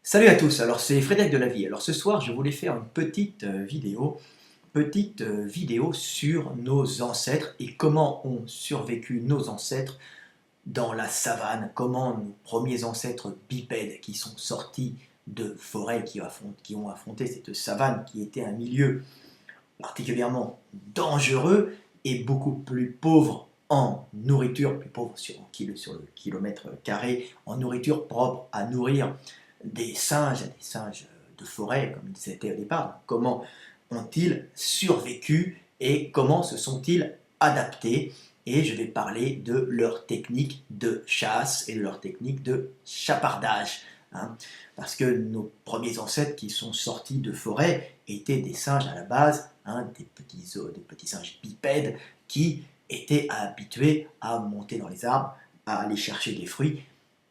Salut à tous, alors c'est Frédéric de la Vie. Alors ce soir je voulais faire une petite vidéo sur nos ancêtres et comment ont survécu nos ancêtres dans la savane, comment nos premiers ancêtres bipèdes qui sont sortis de forêts, qui ont affronté cette savane qui était un milieu particulièrement dangereux et beaucoup plus pauvre en nourriture, plus pauvre sur le kilomètre carré, en nourriture propre à nourrir des singes de forêt, comme ils étaient au départ. Comment ont-ils survécu et comment se sont-ils adaptés? Et je vais parler de leur technique de chasse et de leur technique de chapardage. Hein, parce que nos premiers ancêtres qui sont sortis de forêt étaient des singes à la base, hein, des petits singes bipèdes qui étaient habitués à monter dans les arbres, à aller chercher des fruits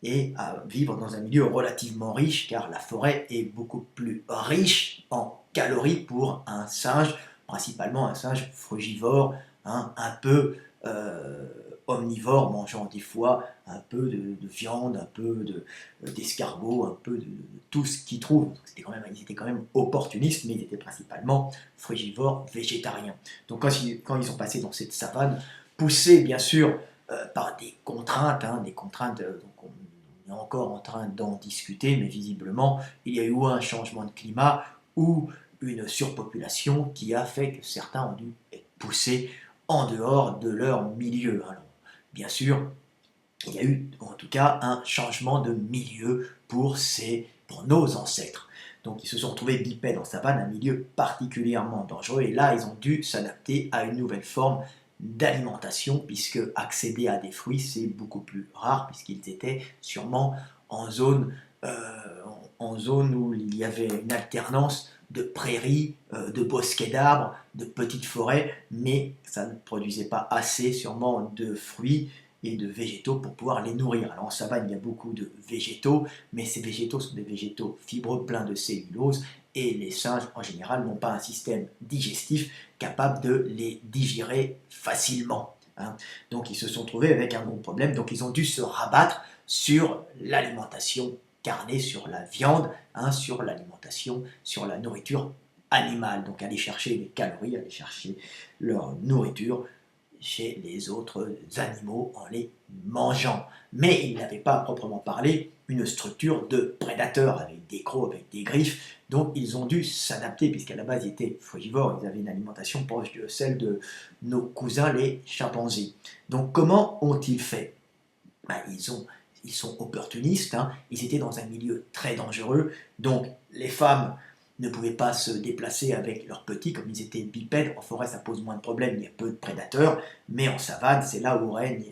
et à vivre dans un milieu relativement riche, car la forêt est beaucoup plus riche en calories pour un singe, principalement un singe frugivore, hein, un peu omnivore, mangeant des fois un peu de viande, un peu d'escargot, un peu de tout ce qu'ils trouvent. Ils étaient quand même opportunistes, mais ils étaient principalement frugivores, végétariens. Donc quand ils sont passés dans cette savane, poussés bien sûr par des contraintes, donc on est encore en train d'en discuter, mais visiblement, il y a eu un changement de climat ou une surpopulation qui a fait que certains ont dû être poussés en dehors de leur milieu. Alors, bien sûr, il y a eu en tout cas un changement de milieu pour nos ancêtres. Donc ils se sont retrouvés bipèdes en savane, un milieu particulièrement dangereux, et là ils ont dû s'adapter à une nouvelle forme d'alimentation, puisque accéder à des fruits c'est beaucoup plus rare, puisqu'ils étaient sûrement en zone, euh, en zone où il y avait une alternance de prairies, de bosquets d'arbres, de petites forêts, mais ça ne produisait pas assez sûrement de fruits et de végétaux pour pouvoir les nourrir. Alors en savane, il y a beaucoup de végétaux, mais ces végétaux sont des végétaux fibreux pleins de cellulose, et les singes en général n'ont pas un système digestif capable de les digérer facilement. Hein. Donc ils se sont trouvés avec un gros problème, donc ils ont dû se rabattre sur l'alimentation carnée, sur la viande, hein, sur l'alimentation, sur la nourriture animale. Donc aller chercher des calories, aller chercher leur nourriture chez les autres animaux en les mangeant. Mais ils n'avaient pas à proprement parler une structure de prédateur avec des crocs, avec des griffes, donc ils ont dû s'adapter, puisqu'à la base ils étaient frugivores, ils avaient une alimentation proche de celle de nos cousins les chimpanzés. Donc comment ont-ils fait? Ben, ils sont opportunistes, hein. Ils étaient dans un milieu très dangereux, donc les femmes ne pouvaient pas se déplacer avec leurs petits, comme ils étaient bipèdes. En forêt, ça pose moins de problèmes, il y a peu de prédateurs, mais en savane, c'est là où règnent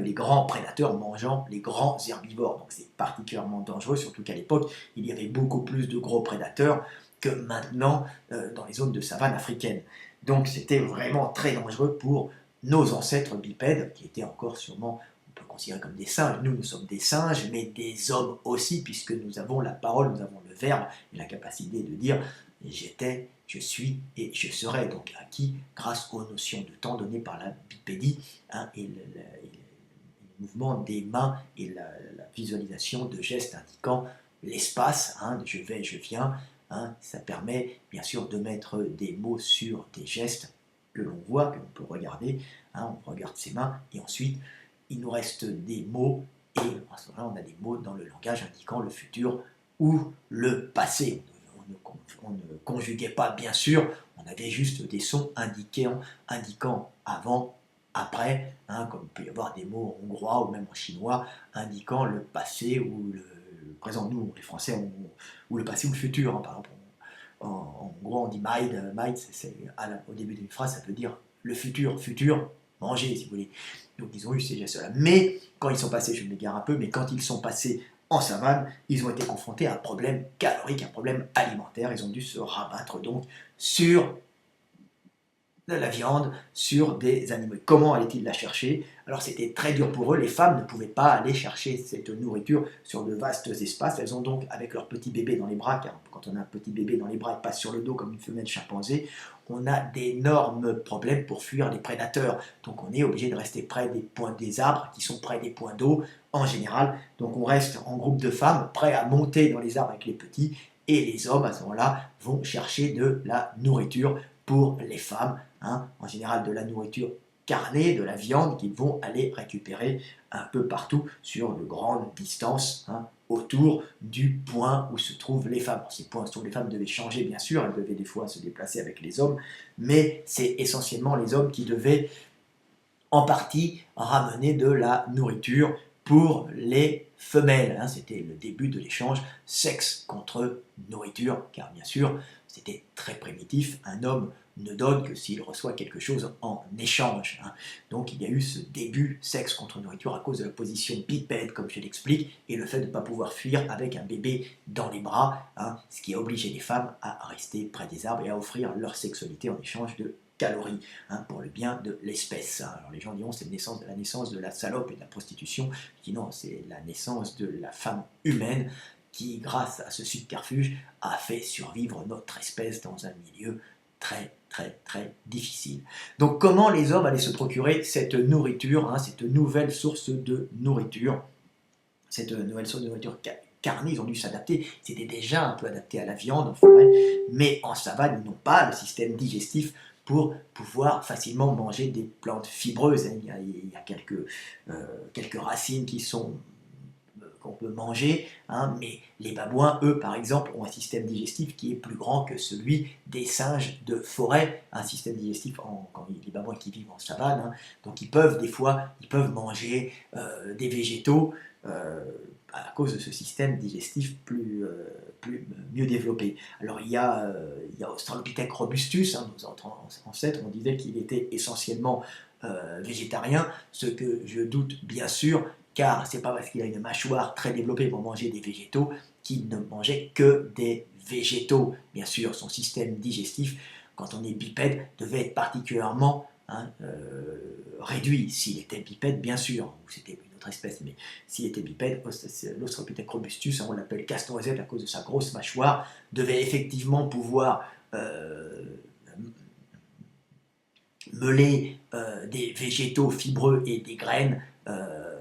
les grands prédateurs mangeant les grands herbivores. Donc c'est particulièrement dangereux, surtout qu'à l'époque, il y avait beaucoup plus de gros prédateurs que maintenant dans les zones de savane africaines. Donc c'était vraiment très dangereux pour nos ancêtres bipèdes, qui étaient encore sûrement, on peut considérer comme des singes. Nous sommes des singes, mais des hommes aussi, puisque nous avons la parole, nous avons le verbe et la capacité de dire j'étais, je suis et je serai, donc acquis grâce aux notions de temps données par la bipédie, hein, et le mouvement des mains et la visualisation de gestes indiquant l'espace, hein, je vais, je viens. Hein, ça permet bien sûr de mettre des mots sur des gestes que l'on voit, que l'on peut regarder. Hein, on regarde ses mains et ensuite il nous reste des mots, et à ce moment-là on a des mots dans le langage indiquant le futur ou le passé. On ne conjuguait pas bien sûr, on avait juste des sons indiquant avant, après, hein, comme il peut y avoir des mots en hongrois ou même en chinois indiquant le passé ou le présent. Nous, les Français, ou le passé ou le futur. Hein, par exemple, en gros, on dit Maid, Maid au début d'une phrase, ça peut dire le futur, futur, manger si vous voulez. Donc ils ont eu ces gestes-là. Mais quand ils sont passés, je m'égare un peu, mais quand ils sont passés en savane, ils ont été confrontés à un problème calorique, un problème alimentaire. Ils ont dû se rabattre donc sur de la viande, sur des animaux. Comment allaient-ils la chercher? Alors c'était très dur pour eux, les femmes ne pouvaient pas aller chercher cette nourriture sur de vastes espaces, elles ont donc avec leur petit bébé dans les bras, car quand on a un petit bébé dans les bras, il passe sur le dos comme une femelle chimpanzé, on a d'énormes problèmes pour fuir les prédateurs, donc on est obligé de rester près des points des arbres qui sont près des points d'eau en général, donc on reste en groupe de femmes prêts à monter dans les arbres avec les petits, et les hommes à ce moment-là vont chercher de la nourriture pour les femmes, hein, en général de la nourriture carnée, de la viande qu'ils vont aller récupérer un peu partout sur de grandes distances, hein, autour du point où se trouvent les femmes. Ces points où se trouvent les femmes devaient changer bien sûr, elles devaient des fois se déplacer avec les hommes, mais c'est essentiellement les hommes qui devaient en partie ramener de la nourriture pour les femelles, hein. C'était le début de l'échange sexe contre nourriture, car bien sûr, c'était très primitif, un homme ne donne que s'il reçoit quelque chose en échange, hein. Donc il y a eu ce début sexe contre nourriture à cause de la position bipède, comme je l'explique, et le fait de ne pas pouvoir fuir avec un bébé dans les bras, hein, ce qui a obligé les femmes à rester près des arbres et à offrir leur sexualité en échange de calories, hein, pour le bien de l'espèce. Alors les gens diront c'est la naissance de la salope et de la prostitution. Je dis non, c'est la naissance de la femme humaine qui, grâce à ce subterfuge, a fait survivre notre espèce dans un milieu très difficile. Donc comment les hommes allaient se procurer cette nourriture, hein, cette nouvelle source de nourriture, cette nouvelle source de nourriture carnée, ils ont dû s'adapter, c'était déjà un peu adapté à la viande en forêt, mais en savane, ils n'ont pas le système digestif pour pouvoir facilement manger des plantes fibreuses. Il y a quelques racines qu'on peut manger, hein, mais les babouins, eux, par exemple, ont un système digestif qui est plus grand que celui des singes de forêt, un système digestif, les babouins qui vivent en savane, hein, donc ils peuvent manger des végétaux, à cause de ce système digestif mieux développé. Alors il y a Australopithèque robustus, hein, nos ancêtres, on disait qu'il était essentiellement végétarien, ce que je doute bien sûr, car c'est pas parce qu'il a une mâchoire très développée pour manger des végétaux qu'il ne mangeait que des végétaux. Bien sûr, son système digestif, quand on est bipède, devait être particulièrement, hein, réduit. S'il était bipède, bien sûr, ou c'était une autre espèce, mais s'il était bipède, l'Australopithèque robustus, hein, on l'appelle castorisette à cause de sa grosse mâchoire, devait effectivement pouvoir meuler des végétaux fibreux et des graines, euh,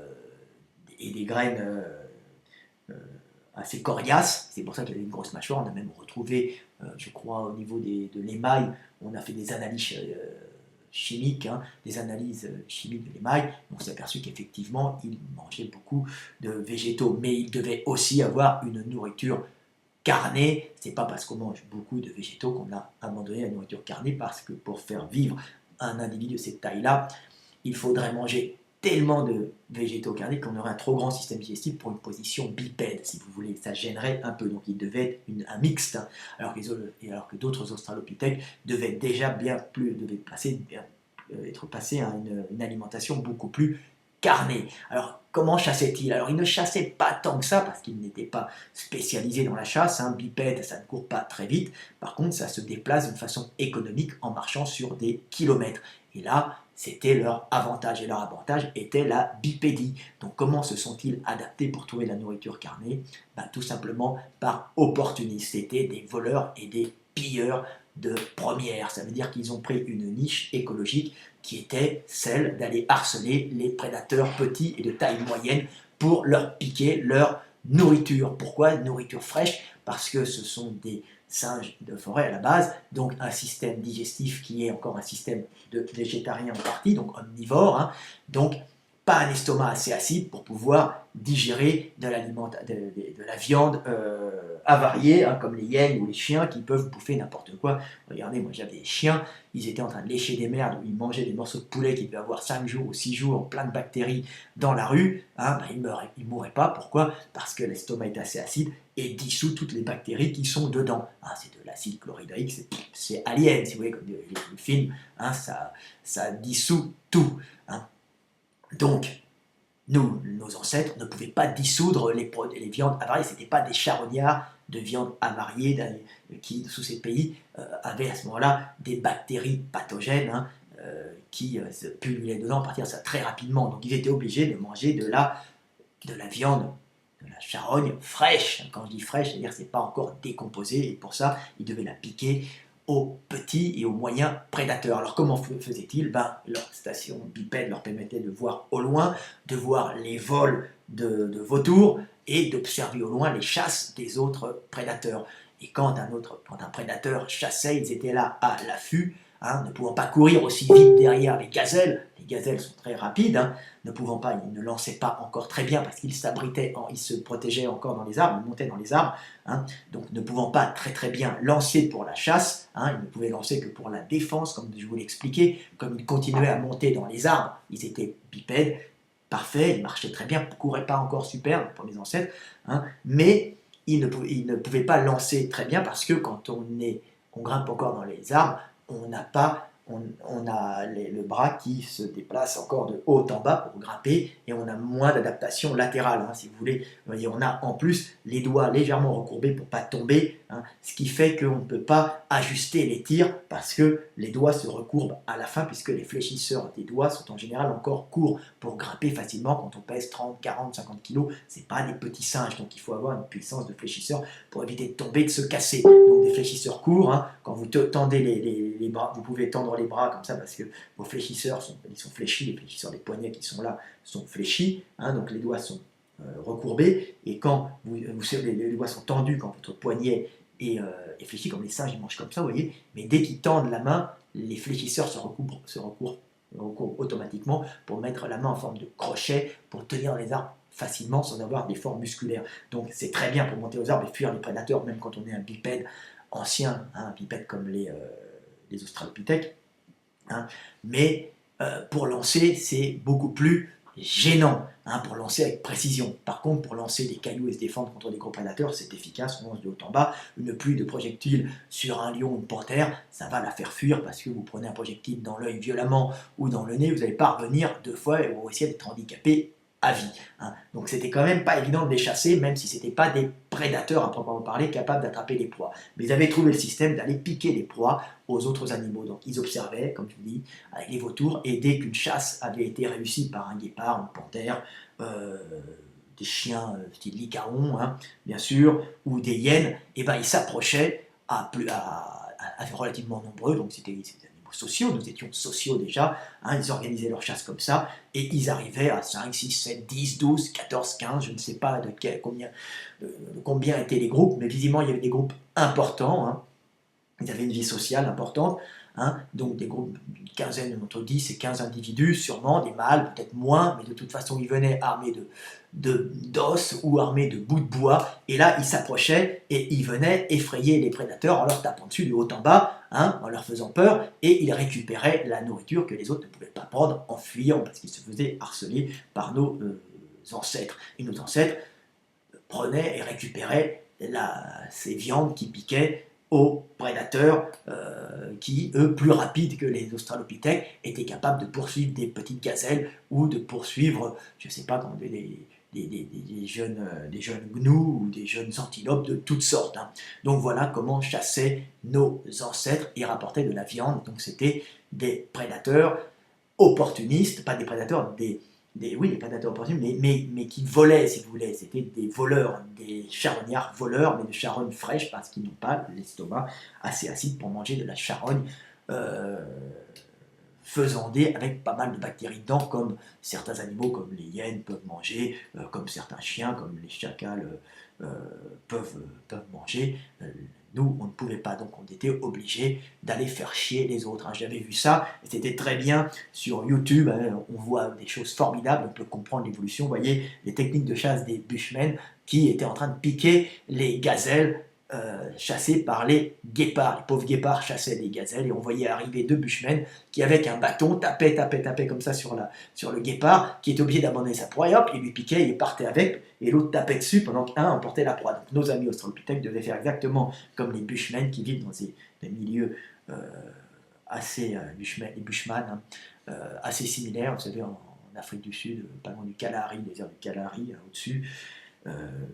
assez coriaces. C'est pour ça qu'il avait une grosse mâchoire. On a même retrouvé, je crois, au niveau de l'émail, on a fait des analyses chimiques, hein, des analyses chimiques de l'émail. On s'est aperçu qu'effectivement, il mangeait beaucoup de végétaux, mais il devait aussi avoir une nourriture carnée. C'est pas parce qu'on mange beaucoup de végétaux qu'on a abandonné la nourriture carnée, parce que pour faire vivre un individu de cette taille-là, il faudrait manger tellement de végétaux carnés qu'on aurait un trop grand système digestif pour une position bipède, si vous voulez. Ça gênerait un peu, donc il devait être un mixte, hein, alors que d'autres australopithèques devaient déjà être passés à une alimentation beaucoup plus carnée. Alors comment chassaient-ils? Alors ils ne chassaient pas tant que ça, parce qu'ils n'étaient pas spécialisés dans la chasse, hein. Bipède, ça ne court pas très vite, par contre ça se déplace d'une façon économique en marchant sur des kilomètres. Et là, c'était leur avantage, et leur avantage était la bipédie. Donc comment se sont-ils adaptés pour trouver la nourriture carnée? Tout simplement par opportunisme. C'était des voleurs et des pilleurs de première. Ça veut dire qu'ils ont pris une niche écologique qui était celle d'aller harceler les prédateurs petits et de taille moyenne pour leur piquer leur nourriture. Pourquoi nourriture fraîche? Parce que ce sont des singes de forêt à la base, donc un système digestif qui est encore un système de végétarien en partie, donc omnivore, hein, donc pas un estomac assez acide pour pouvoir digérer de la viande avariée, hein, comme les hyènes ou les chiens qui peuvent bouffer n'importe quoi. Regardez, moi j'avais des chiens, ils étaient en train de lécher des merdes, où ils mangeaient des morceaux de poulet qui devaient avoir 5 jours ou 6 jours, plein de bactéries dans la rue, hein, ils ne mourraient pas. Pourquoi? Parce que l'estomac est assez acide et dissout toutes les bactéries qui sont dedans. Ah, c'est de l'acide chlorhydrique, c'est Alien, si vous voulez, comme le film, hein, ça dissout tout. Hein. Donc, nos ancêtres ne pouvaient pas dissoudre les viandes avariées. Ce n'étaient pas des charognards de viande avariée qui, sous ces pays, avaient à ce moment-là des bactéries pathogènes, hein, qui se pullulaient dedans, partir ça très rapidement. Donc ils étaient obligés de manger de la viande, de la charogne fraîche. Quand je dis fraîche, c'est-à-dire que ce n'est pas encore décomposé, et pour ça, ils devaient la piquer aux petits et aux moyens prédateurs. Alors comment faisaient-ils? Leur station bipède leur permettait de voir au loin, de voir les vols de vautours et d'observer au loin les chasses des autres prédateurs. Et quand un prédateur chassait, ils étaient là à l'affût, ne pouvant pas courir aussi vite derrière les gazelles. Les gazelles sont très rapides, ils ne lançaient pas encore très bien parce qu'ils s'abritaient, ils se protégeaient encore dans les arbres, ils montaient dans les arbres, donc ne pouvant pas très bien lancer pour la chasse, ils ne pouvaient lancer que pour la défense, comme je vous l'ai expliqué. Comme ils continuaient à monter dans les arbres, ils étaient bipèdes, parfaits, ils marchaient très bien, ne couraient pas encore super pour mes ancêtres, mais ils ne pouvaient pas lancer très bien parce que quand on grimpe encore dans les arbres, on a le bras qui se déplace encore de haut en bas pour grimper, et on a moins d'adaptation latérale, si vous voulez. Vous voyez, on a en plus les doigts légèrement recourbés pour ne pas tomber, ce qui fait qu'on ne peut pas ajuster les tirs parce que les doigts se recourbent à la fin, puisque les fléchisseurs des doigts sont en général encore courts pour grimper facilement. Quand on pèse 30, 40, 50 kg, ce n'est pas des petits singes, donc il faut avoir une puissance de fléchisseur pour éviter de tomber, de se casser. Donc des fléchisseurs courts, quand vous tendez les bras, vous pouvez tendre les bras comme ça parce que vos fléchisseurs sont fléchis, les fléchisseurs des poignets qui sont là sont fléchis, donc les doigts sont recourbés, et quand les doigts sont tendus, quand votre poignet est fléchi, comme les singes ils mangent comme ça, vous voyez, mais dès qu'ils tendent la main, les fléchisseurs se recourbent automatiquement pour mettre la main en forme de crochet pour tenir les arbres facilement sans avoir d'effort musculaire. Donc c'est très bien pour monter aux arbres et fuir les prédateurs, même quand on est un bipède ancien, un bipède comme les australopithèques, mais pour lancer c'est beaucoup plus gênant, pour lancer avec précision. Par contre, pour lancer des cailloux et se défendre contre des gros prédateurs, c'est efficace, on lance de haut en bas. Une pluie de projectiles sur un lion ou une panthère, ça va la faire fuir, parce que vous prenez un projectile dans l'œil violemment ou dans le nez, vous n'allez pas revenir 2 fois et vous risquez d'être handicapé à vie. Donc c'était quand même pas évident de les chasser, même si c'était pas des prédateurs à proprement parler capables d'attraper les proies. Mais ils avaient trouvé le système d'aller piquer les proies aux autres animaux. Donc ils observaient, comme je vous dis, avec les vautours, et dès qu'une chasse avait été réussie par un guépard, une panthère, des chiens style licaon, bien sûr, ou des hyènes, et ils s'approchaient à relativement nombreux, donc c'était des animaux sociaux, nous étions sociaux déjà, ils organisaient leur chasse comme ça, et ils arrivaient à 5, 6, 7, 10, 12, 14, 15, je ne sais pas de combien étaient les groupes, mais visiblement il y avait des groupes importants, ils avaient une vie sociale importante, donc des groupes d'une quinzaine, entre 10 et 15 individus, sûrement, des mâles, peut-être moins, mais de toute façon ils venaient armés d'os ou armés de bouts de bois, et là ils s'approchaient et ils venaient effrayer les prédateurs en leur tapant dessus de haut en bas, en leur faisant peur, et ils récupéraient la nourriture que les autres ne pouvaient pas prendre en fuyant, parce qu'ils se faisaient harceler par nos ancêtres. Et nos ancêtres prenaient et récupéraient ces viandes qui piquaient aux prédateurs qui, eux, plus rapides que les australopithèques, étaient capables de poursuivre des petites gazelles ou de poursuivre, je ne sais pas, des jeunes gnous ou des jeunes antilopes de toutes sortes. Donc voilà comment chassaient nos ancêtres et rapportaient de la viande. Donc c'était des prédateurs opportunistes, pas des prédateurs, des prédateurs opportunistes, mais qui volaient, si vous voulez. C'était des voleurs, des charognards voleurs, mais de charogne fraîche, parce qu'ils n'ont pas l'estomac assez acide pour manger de la charogne faisandée avec pas mal de bactéries dedans, comme certains animaux, comme les hyènes peuvent manger, comme certains chiens, comme les chacals peuvent manger. Nous, on ne pouvait pas, donc on était obligés d'aller faire chier les autres. J'avais vu ça, et c'était très bien sur YouTube, on voit des choses formidables, on peut comprendre l'évolution. Vous voyez les techniques de chasse des Bushmen qui étaient en train de piquer les gazelles chassées par les guépards. Les pauvres guépards chassaient des gazelles, et on voyait arriver 2 Bushmen qui, avec un bâton, tapaient comme ça sur le guépard, qui était obligé d'abandonner sa proie, et hop, il lui piquait, il partait avec, et l'autre tapait dessus pendant qu'un emportait la proie. Donc nos amis australopithèques devaient faire exactement comme les Bushmen qui vivent dans des milieux les Bushman, assez similaires, vous savez, en Afrique du Sud, pas loin du Kalahari, le désert du Kalahari, au-dessus,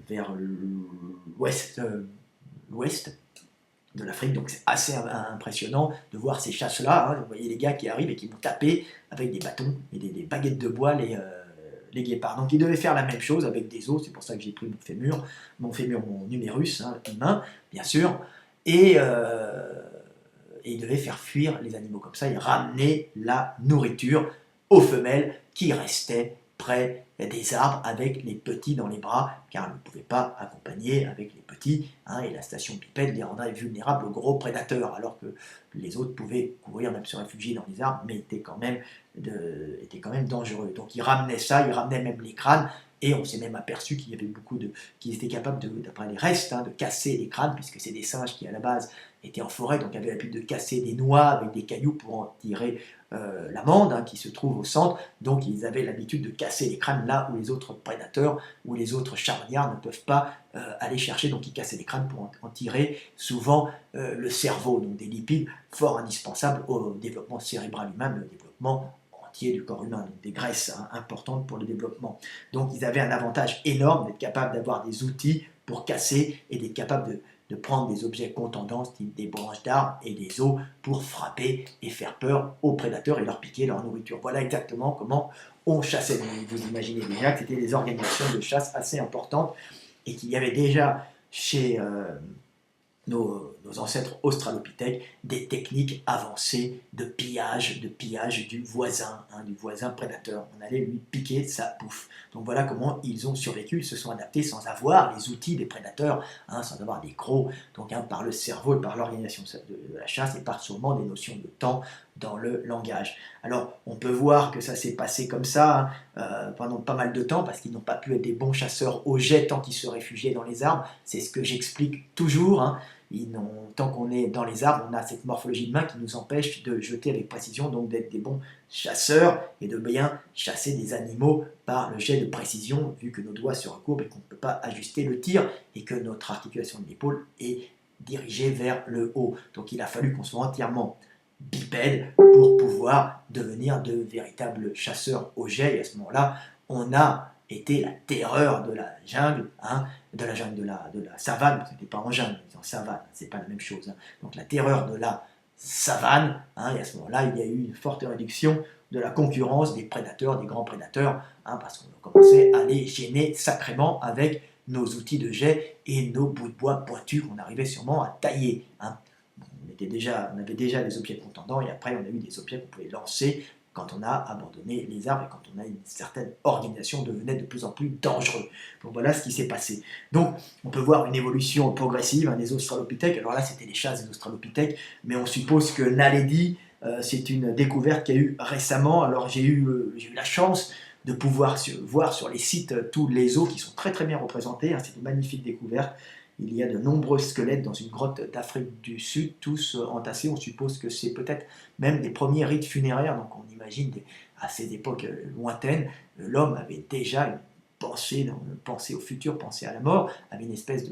vers l'ouest, de l'Afrique. Donc c'est assez impressionnant de voir ces chasses-là. Hein. Vous voyez les gars qui arrivent et qui vont taper avec des bâtons et des baguettes de bois les guépards. Donc ils devaient faire la même chose avec des os. C'est pour ça que j'ai pris mon numérus hein, humain, bien sûr. Et ils devaient faire fuir les animaux comme ça. Ils ramenaient la nourriture aux femelles qui restaient près des arbres avec les petits dans les bras, car elles ne pouvaient pas accompagner avec les petits, hein, et la station bipède les rendrait vulnérables aux gros prédateurs, alors que les autres pouvaient courir, même se réfugier dans les arbres, mais étaient quand même dangereux. Donc ils ramenaient ça, ils ramenaient même les crânes, et on s'est même aperçu qu'il y avait qui étaient capables, d'après les restes, hein, de casser les crânes, puisque c'est des singes qui à la base étaient en forêt, donc avaient l'habitude de casser des noix avec des cailloux pour en tirer l'amande hein, qui se trouve au centre. Donc ils avaient l'habitude de casser les crânes là où les autres prédateurs ou les autres charognards ne peuvent pas aller chercher. Donc ils cassaient les crânes pour en tirer souvent le cerveau, donc des lipides fort indispensables au développement cérébral humain, mais au développement entier du corps humain, donc des graisses hein, importantes pour le développement. Donc ils avaient un avantage énorme d'être capables d'avoir des outils pour casser et d'être capables de prendre des objets contendants, type des branches d'arbres et des os, pour frapper et faire peur aux prédateurs et leur piquer leur nourriture. Voilà exactement comment on chassait. Donc, vous imaginez déjà que c'était des organisations de chasse assez importantes et qu'il y avait déjà chez nos ancêtres australopithèques des techniques avancées de pillage du voisin prédateur. On allait lui piquer sa bouffe. Donc voilà comment ils ont survécu, ils se sont adaptés sans avoir les outils des prédateurs, hein, sans avoir des crocs, donc hein, par le cerveau et par l'organisation de la chasse et par sûrement des notions de temps dans le langage. Alors on peut voir que ça s'est passé comme ça hein, pendant pas mal de temps parce qu'ils n'ont pas pu être des bons chasseurs au jet tant qu'ils se réfugiaient dans les arbres. C'est ce que j'explique toujours. Hein. Tant qu'on est dans les arbres, on a cette morphologie de main qui nous empêche de jeter avec précision, donc d'être des bons chasseurs et de bien chasser des animaux par le jet de précision, vu que nos doigts se recourbent et qu'on ne peut pas ajuster le tir et que notre articulation de l'épaule est dirigée vers le haut. Donc il a fallu qu'on soit entièrement bipède pour pouvoir devenir de véritables chasseurs au jet. Et à ce moment-là, on a été la terreur de la jungle, hein, de la savane, parce que c'était pas en jungle, mais en savane, c'est pas la même chose. Hein. Donc la terreur de la savane, hein, et à ce moment-là, il y a eu une forte réduction de la concurrence des prédateurs, des grands prédateurs, hein, parce qu'on a commencé à les gêner sacrément avec nos outils de jet et nos bouts de bois pointus qu'on arrivait sûrement à tailler. Hein. On avait déjà des objets contendants et après on a eu des objets qu'on pouvait lancer quand on a abandonné les arbres et quand on a une certaine organisation devenait de plus en plus dangereux. Donc voilà ce qui s'est passé. Donc on peut voir une évolution progressive hein, des australopithèques. Alors là c'était les chasses des australopithèques, mais on suppose que Naledi, c'est une découverte qu'il y a eu récemment. Alors j'ai eu la chance de pouvoir voir sur les sites tous les os qui sont très très bien représentés. Hein, c'est une magnifique découverte. Il y a de nombreux squelettes dans une grotte d'Afrique du Sud, tous entassés. On suppose que c'est peut-être même des premiers rites funéraires. Donc on imagine à ces époques lointaines, l'homme avait déjà une pensée au futur, pensée à la mort, avait une espèce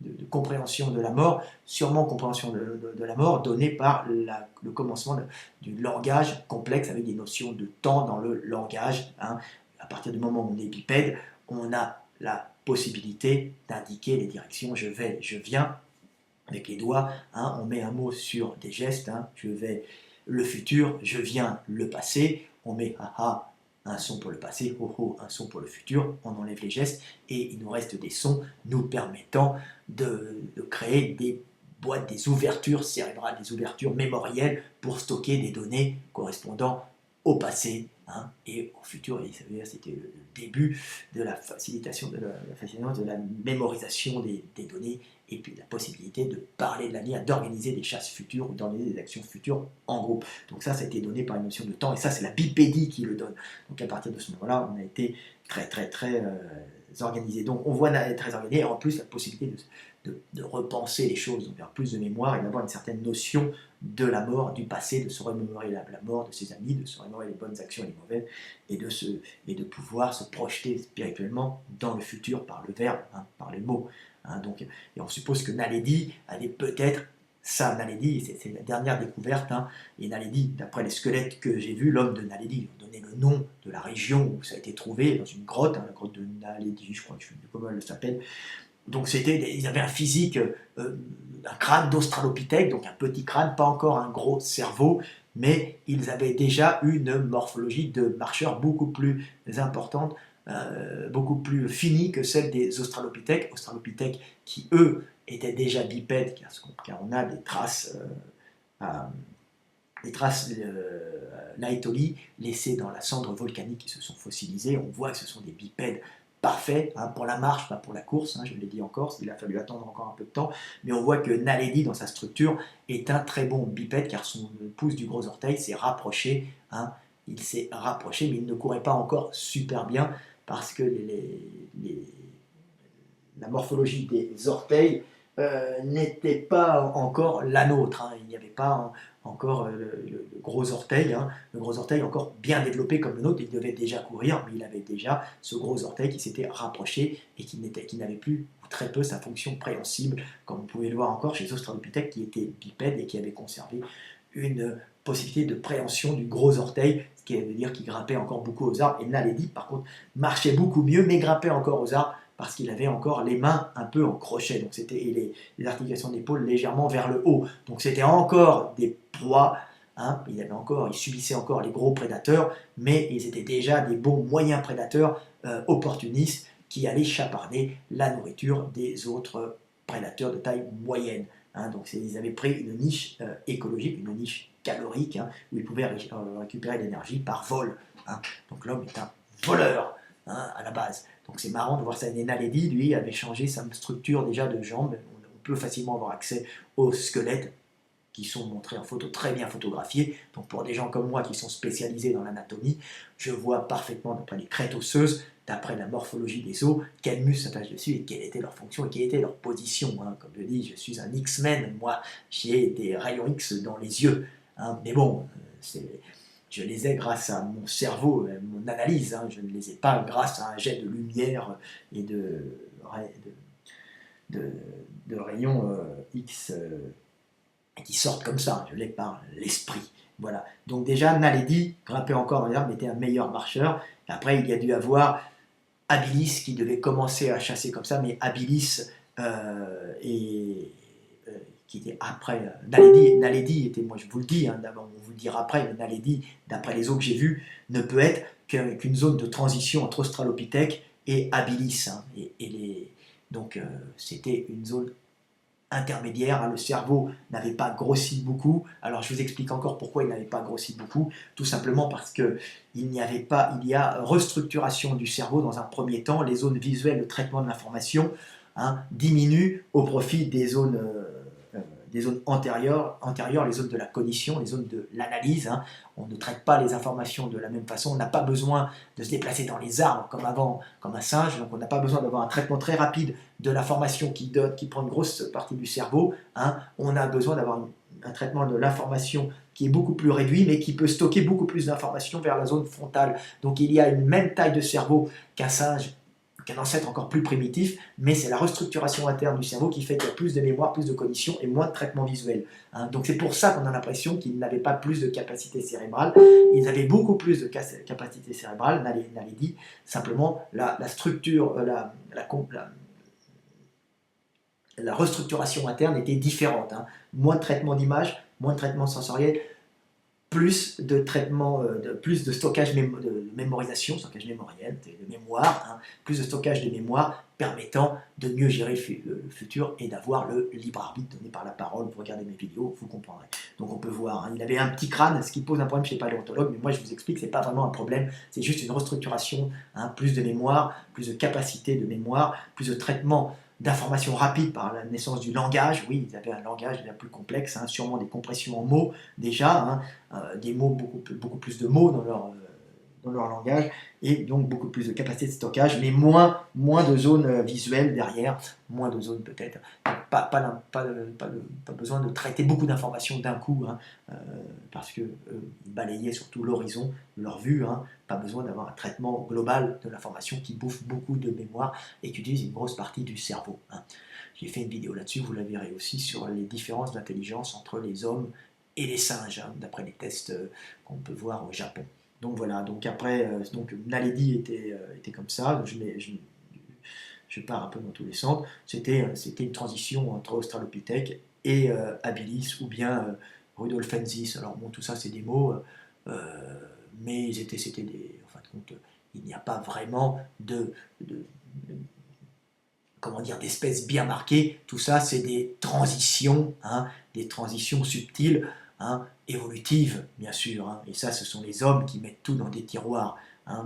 de compréhension de la mort, sûrement compréhension de la mort donnée par le commencement du langage complexe avec des notions de temps dans le langage. Hein. À partir du moment où on est bipède, on a la possibilité d'indiquer les directions je vais, je viens avec les doigts. Hein, on met un mot sur des gestes. Hein, je vais le futur, je viens le passé. On met haha un son pour le passé, ho ho un son pour le futur. On enlève les gestes et il nous reste des sons nous permettant de créer des boîtes, des ouvertures cérébrales, des ouvertures mémorielles pour stocker des données correspondant au passé hein, et au futur. Et c'était le début de la facilitation de la mémorisation des données et puis la possibilité de parler de l'avenir, d'organiser des chasses futures ou d'organiser des actions futures en groupe. Donc ça a été donné par une notion de temps et ça c'est la bipédie qui le donne. Donc à partir de ce moment-là, on a été très organisé. Donc on voit très organisé et en plus la possibilité de repenser les choses, de faire plus de mémoire et d'avoir une certaine notion de la mort, du passé, de se remémorer la mort de ses amis, de se remémorer les bonnes actions et les mauvaises, et de pouvoir se projeter spirituellement dans le futur par le verbe, hein, par les mots. Hein, donc, et on suppose que Naledi avait peut-être ça, Naledi, c'est la dernière découverte, hein, et Naledi, d'après les squelettes que j'ai vus, l'homme de Naledi, ils ont donné le nom de la région où ça a été trouvé, dans une grotte, hein, la grotte de Naledi, je crois, je sais plus comment elle s'appelle, Donc ils avaient un physique, un crâne d'australopithèque, donc un petit crâne, pas encore un gros cerveau, mais ils avaient déjà une morphologie de marcheurs beaucoup plus importante, beaucoup plus finie que celle des australopithèques qui eux étaient déjà bipèdes, car on a des traces laetoli laissées dans la cendre volcanique qui se sont fossilisées. On voit que ce sont des bipèdes parfaits, hein, pour la marche, pas pour la course, hein, je l'ai dit encore, il a fallu attendre encore un peu de temps, mais on voit que Naledi, dans sa structure, est un très bon bipède, car son pouce du gros orteil s'est rapproché, hein, il s'est rapproché, mais il ne courait pas encore super bien, parce que la morphologie des orteils n'était pas encore la nôtre, hein. Il n'y avait pas encore le gros orteil, hein, le gros orteil encore bien développé comme le nôtre. Il devait déjà courir, mais il avait déjà ce gros orteil qui s'était rapproché et qui n'avait plus ou très peu sa fonction préhensible, comme vous pouvez le voir encore chez les australopithèques qui étaient bipèdes et qui avaient conservé une possibilité de préhension du gros orteil, ce qui veut dire qu'il grimpait encore beaucoup aux arbres. Et Naledi, par contre, marchait beaucoup mieux, mais grimpait encore aux arbres parce qu'il avait encore les mains un peu en crochet, donc c'était les articulations d'épaule légèrement vers le haut. Donc c'était encore des proies, hein, il subissait encore les gros prédateurs, mais ils étaient déjà des bons moyens prédateurs opportunistes qui allaient chaparder la nourriture des autres prédateurs de taille moyenne. Hein. Donc ils avaient pris une niche écologique, une niche calorique, hein, où ils pouvaient récupérer l'énergie par vol. Hein. Donc l'homme est un voleur, hein, à la base. Donc c'est marrant de voir ça. Naledi, lui, avait changé sa structure déjà de jambes. On peut facilement avoir accès aux squelettes qui sont montrés en photo, très bien photographiés. Donc pour des gens comme moi qui sont spécialisés dans l'anatomie, je vois parfaitement, d'après les crêtes osseuses, d'après la morphologie des os, quels muscles s'attachent dessus et quelle était leur fonction et quelle était leur position. Hein. Comme je dis, je suis un X-Men, moi j'ai des rayons X dans les yeux. Hein. Mais bon, je les ai grâce à mon cerveau, à mon analyse. Hein. Je ne les ai pas grâce à un jet de lumière et de, de rayons X qui sortent comme ça. Je l'ai par l'esprit. Voilà. Donc déjà, Naledi grimpait encore dans les arbres, mais était un meilleur marcheur. Et après, il y a dû avoir Habilis qui devait commencer à chasser comme ça, mais Habilis qui était après Naledi était, moi je vous le dis, hein, on vous le dira après, mais Naledi, d'après les os que j'ai vus, ne peut être qu'une zone de transition entre Australopithèque et Habilis. Hein, donc c'était une zone intermédiaire, hein, le cerveau n'avait pas grossi beaucoup. Alors je vous explique encore pourquoi il n'avait pas grossi beaucoup, tout simplement parce que il y a restructuration du cerveau dans un premier temps, les zones visuelles, le traitement de l'information, hein, diminue au profit des zones antérieures, les zones de la cognition, les zones de l'analyse. Hein. On ne traite pas les informations de la même façon, on n'a pas besoin de se déplacer dans les arbres comme avant, comme un singe, donc on n'a pas besoin d'avoir un traitement très rapide de l'information qui prend une grosse partie du cerveau. Hein. On a besoin d'avoir un traitement de l'information qui est beaucoup plus réduit, mais qui peut stocker beaucoup plus d'informations vers la zone frontale. Donc il y a une même taille de cerveau qu'un singe, qu'un ancêtre encore plus primitif, mais c'est la restructuration interne du cerveau qui fait qu'il y a plus de mémoire, plus de cognition et moins de traitement visuel. Hein. Donc c'est pour ça qu'on a l'impression qu'ils n'avaient pas plus de capacité cérébrale. Ils avaient beaucoup plus de capacité cérébrale, Naledi. Simplement, la structure, la restructuration interne était différente. Hein. Moins de traitement d'image, moins de traitement sensoriel, plus de traitement, plus de stockage de mémorisation, stockage mémoriel, de mémoire, hein, plus de stockage de mémoire permettant de mieux gérer le futur et d'avoir le libre arbitre donné par la parole. Vous regardez mes vidéos, vous comprendrez. Donc on peut voir, hein, il avait un petit crâne, ce qui pose un problème chez les paléontologues, mais moi je vous explique, c'est pas vraiment un problème, c'est juste une restructuration, hein, plus de mémoire, plus de capacité de mémoire, plus de traitement d'informations rapides par la naissance du langage. Oui, ils avaient un langage bien plus complexe, hein, sûrement des compressions en mots déjà, hein, des mots, beaucoup plus de mots dans leur langage, et donc beaucoup plus de capacité de stockage, mais moins de zones visuelles derrière, moins de zones peut-être. Pas besoin de traiter beaucoup d'informations d'un coup, hein, parce qu'ils balayaient surtout l'horizon de leur vue. Hein, pas besoin d'avoir un traitement global de l'information qui bouffe beaucoup de mémoire et qui utilise une grosse partie du cerveau. Hein. J'ai fait une vidéo là-dessus, vous la verrez aussi, sur les différences d'intelligence entre les hommes et les singes, hein, d'après les tests qu'on peut voir au Japon. Donc voilà, donc après, Naledi était comme ça, je pars un peu dans tous les sens. C'était une transition entre Australopithèque et habilis, ou bien rudolfensis. Alors bon, tout ça c'est des mots, mais c'était des... En fin de compte, il n'y a pas vraiment de comment dire, d'espèces bien marquées. Tout ça, c'est des transitions subtiles, évolutives, bien sûr. Et ça, ce sont les hommes qui mettent tout dans des tiroirs.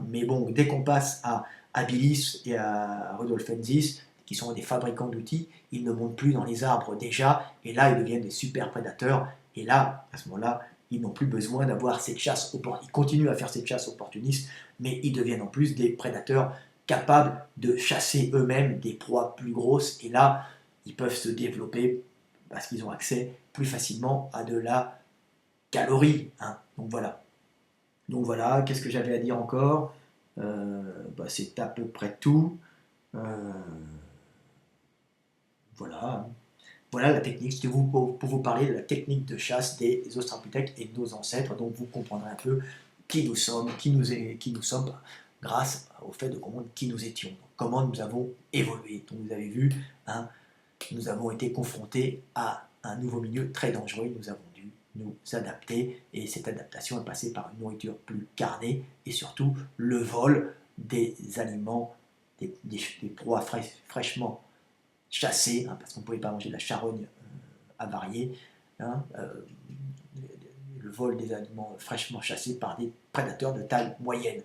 Mais bon, dès qu'on passe à Habilis et à Rudolfensis, qui sont des fabricants d'outils, ils ne montent plus dans les arbres déjà, et là, ils deviennent des super prédateurs. Et là, à ce moment-là, ils n'ont plus besoin d'avoir cette chasse opportuniste. Ils continuent à faire cette chasse opportuniste, mais ils deviennent en plus des prédateurs capables de chasser eux-mêmes des proies plus grosses, et là, ils peuvent se développer parce qu'ils ont accès plus facilement à de la calorie. Donc voilà, qu'est-ce que j'avais à dire encore? C'est à peu près tout. Euh, voilà. Voilà la technique, c'était pour vous parler de la technique de chasse des Australopithèques et de nos ancêtres, donc vous comprendrez un peu qui nous sommes, qui nous sommes grâce au fait de comprendre qui nous étions, comment nous avons évolué. Donc vous avez vu, nous avons été confrontés à un nouveau milieu très dangereux, nous avons dû nous adapter, et cette adaptation est passée par une nourriture plus carnée, et surtout le vol des aliments, des proies fraîchement chassés, parce qu'on ne pouvait pas manger de la charogne avariée, le vol des aliments fraîchement chassés par des prédateurs de taille moyenne,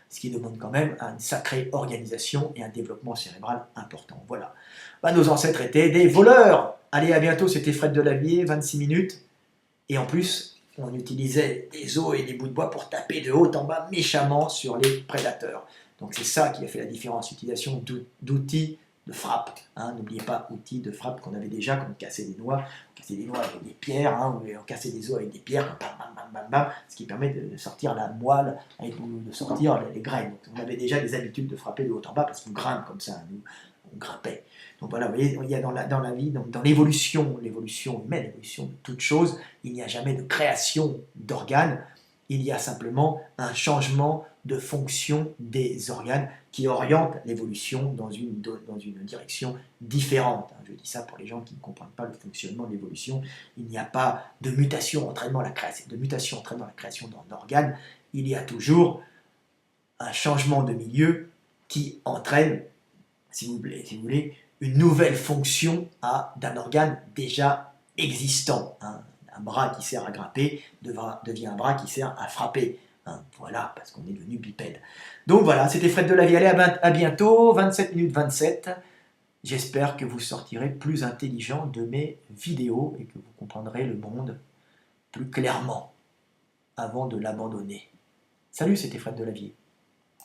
ce qui demande quand même une sacrée organisation et un développement cérébral important. Voilà. Nos ancêtres étaient des voleurs. Allez, à bientôt, c'était Fred Delavier, 26 minutes, et en plus, on utilisait des os et des bouts de bois pour taper de haut en bas méchamment sur les prédateurs. Donc c'est ça qui a fait la différence, l'utilisation d'outils de frappe. N'oubliez pas, outils de frappe qu'on avait déjà, quand on cassait des noix, avec des pierres, on cassait des os avec des pierres, bam, bam, bam, bam, ce qui permet de sortir la moelle, de sortir les graines. Donc on avait déjà des habitudes de frapper de haut en bas, parce qu'on grimpe comme ça, nous, on grimpait. Donc voilà, vous voyez, il y a dans la vie, dans l'évolution humaine, l'évolution de toute chose, il n'y a jamais de création d'organes, il y a simplement un changement de fonction des organes qui oriente l'évolution dans une direction différente. Je dis ça pour les gens qui ne comprennent pas le fonctionnement de l'évolution. Il n'y a pas de mutation entraînant la création, d'un organe. Il y a toujours un changement de milieu qui entraîne, si vous voulez, une nouvelle fonction d'un organe déjà existant. Un bras qui sert à grimper devient un bras qui sert à frapper. Voilà, parce qu'on est devenu bipède. Donc voilà, c'était Fred Delavier. Allez, à bientôt, 27 minutes 27. J'espère que vous sortirez plus intelligent de mes vidéos et que vous comprendrez le monde plus clairement avant de l'abandonner. Salut, c'était Fred Delavier.